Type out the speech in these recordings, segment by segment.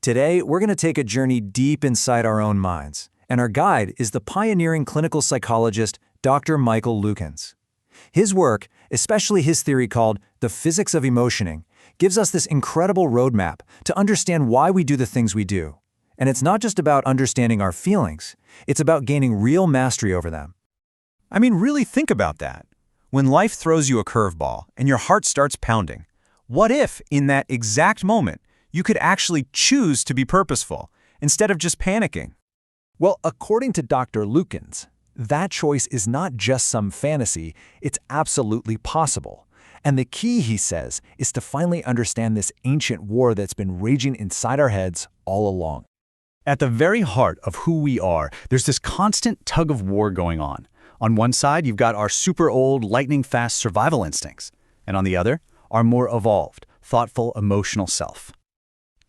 Today, we're going to take a journey deep inside our own minds, and our guide is the pioneering clinical psychologist, Dr. Michael Lukens. His work, especially his theory called the physics of emotioning, gives us this incredible roadmap to understand why we do the things we do. And it's not just about understanding our feelings, it's about gaining real mastery over them. I mean, really think about that. When life throws you a curveball and your heart starts pounding, what if, in that exact moment, you could actually choose to be purposeful instead of just panicking? Well, according to Dr. Lukens, that choice is not just some fantasy, it's absolutely possible. And the key, he says, is to finally understand this ancient war that's been raging inside our heads all along. At the very heart of who we are, there's this constant tug of war going on. On one side, you've got our super old, lightning-fast survival instincts, and on the other, our more evolved, thoughtful, emotional self.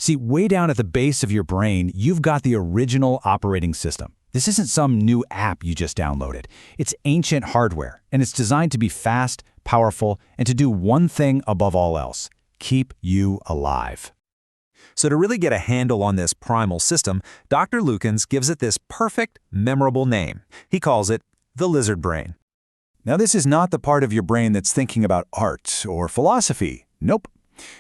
See, way down at the base of your brain, you've got the original operating system. This isn't some new app you just downloaded. It's ancient hardware, and it's designed to be fast, powerful, and to do one thing above all else: keep you alive. So to really get a handle on this primal system, Dr. Lukens gives it this perfect, memorable name. He calls it the lizard brain. Now, this is not the part of your brain that's thinking about art or philosophy. Nope.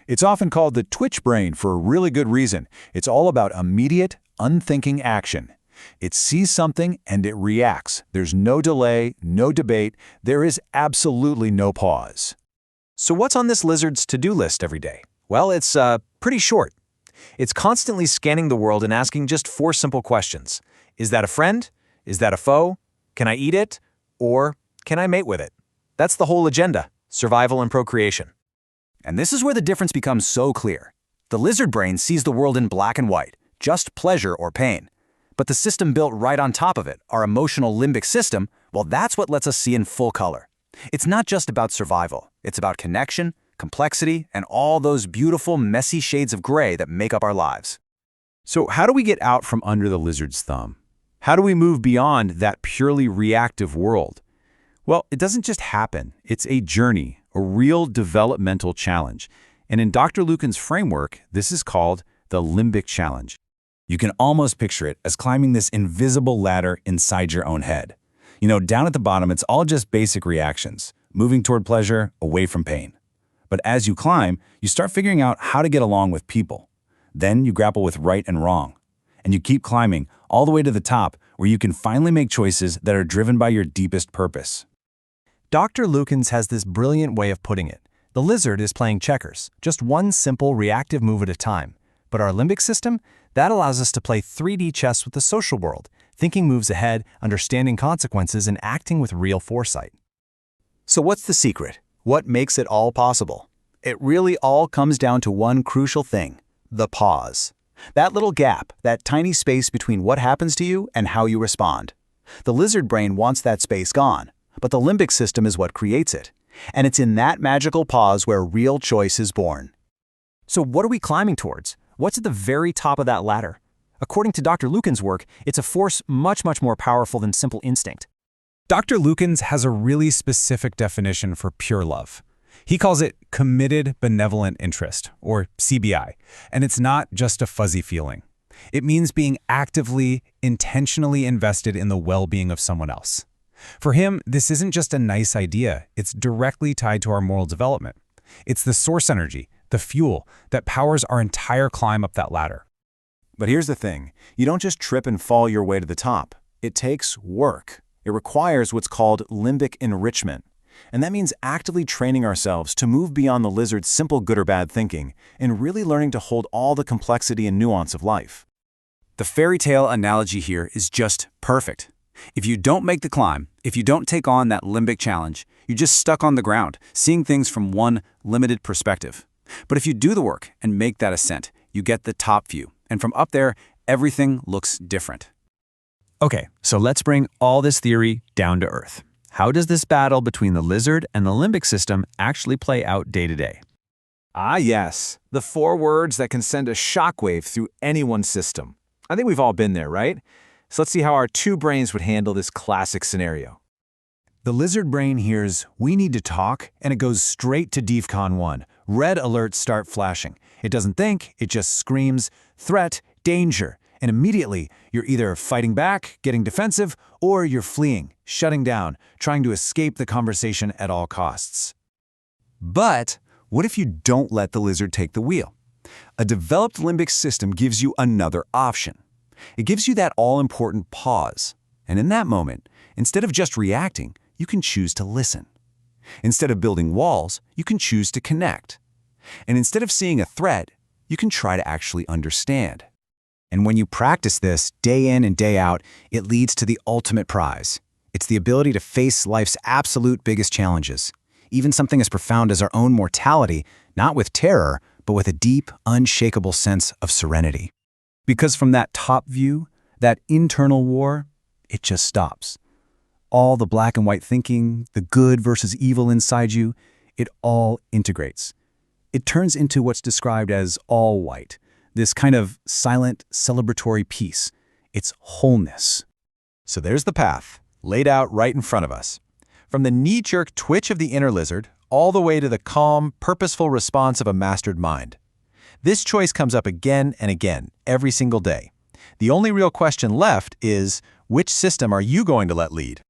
It's often called the twitch brain for a really good reason. It's all about immediate, unthinking action. It sees something and it reacts. There's no delay, no debate. There is absolutely no pause. So what's on this lizard's to-do list every day? Well, it's pretty short. It's constantly scanning the world and asking just 4 simple questions. Is that a friend? Is that a foe? Can I eat it? Or can I mate with it? That's the whole agenda: survival and procreation. And this is where the difference becomes so clear. The lizard brain sees the world in black and white, just pleasure or pain. But the system built right on top of it, our emotional limbic system, well, that's what lets us see in full color. It's not just about survival. It's about connection, complexity, and all those beautiful, messy shades of gray that make up our lives. So how do we get out from under the lizard's thumb? How do we move beyond that purely reactive world? Well, it doesn't just happen. It's a journey, a real developmental challenge. And in Dr. Lukens' framework, this is called the limbic challenge. You can almost picture it as climbing this invisible ladder inside your own head. You know, down at the bottom, it's all just basic reactions, moving toward pleasure, away from pain. But as you climb, you start figuring out how to get along with people. Then you grapple with right and wrong. And you keep climbing all the way to the top, where you can finally make choices that are driven by your deepest purpose. Dr. Lukens has this brilliant way of putting it. The lizard is playing checkers, just one simple reactive move at a time. But our limbic system, that allows us to play 3D chess with the social world, thinking moves ahead, understanding consequences, and acting with real foresight. So what's the secret? What makes it all possible? It really all comes down to one crucial thing: the pause. That little gap, that tiny space between what happens to you and how you respond. The lizard brain wants that space gone, but the limbic system is what creates it. And it's in that magical pause where real choice is born. So what are we climbing towards? What's at the very top of that ladder? According to Dr. Lukens' work, it's a force much more powerful than simple instinct. Dr. Lukens has a really specific definition for pure love. He calls it committed benevolent interest, or CBI, and it's not just a fuzzy feeling. It means being actively, intentionally invested in the well-being of someone else. For him, this isn't just a nice idea, it's directly tied to our moral development. It's the source energy, the fuel, that powers our entire climb up that ladder. But here's the thing, you don't just trip and fall your way to the top. It takes work. It requires what's called limbic enrichment. And that means actively training ourselves to move beyond the lizard's simple good or bad thinking and really learning to hold all the complexity and nuance of life. The fairy tale analogy here is just perfect. If you don't make the climb, if you don't take on that limbic challenge, you're just stuck on the ground, seeing things from one limited perspective. But if you do the work and make that ascent, you get the top view. And from up there, everything looks different. Okay, so let's bring all this theory down to earth. How does this battle between the lizard and the limbic system actually play out day to day? Ah yes, the 4 words that can send a shockwave through anyone's system. I think we've all been there, right? So let's see how our 2 brains would handle this classic scenario. The lizard brain hears, "We need to talk," and it goes straight to DEFCON 1. Red alerts start flashing. It doesn't think, it just screams, threat, danger, and immediately you're either fighting back, getting defensive, or you're fleeing, shutting down, trying to escape the conversation at all costs. But what if you don't let the lizard take the wheel? A developed limbic system gives you another option. It gives you that all-important pause. And in that moment, instead of just reacting, you can choose to listen. Instead of building walls, you can choose to connect. And instead of seeing a threat, you can try to actually understand. And when you practice this day in and day out, it leads to the ultimate prize. It's the ability to face life's absolute biggest challenges, even something as profound as our own mortality, not with terror, but with a deep, unshakable sense of serenity. Because from that top view, that internal war, it just stops. All the black and white thinking, the good versus evil inside you, it all integrates. It turns into what's described as all white, this kind of silent, celebratory peace. It's wholeness. So there's the path, laid out right in front of us. From the knee-jerk twitch of the inner lizard, all the way to the calm, purposeful response of a mastered mind. This choice comes up again and again, every single day. The only real question left is, which system are you going to let lead?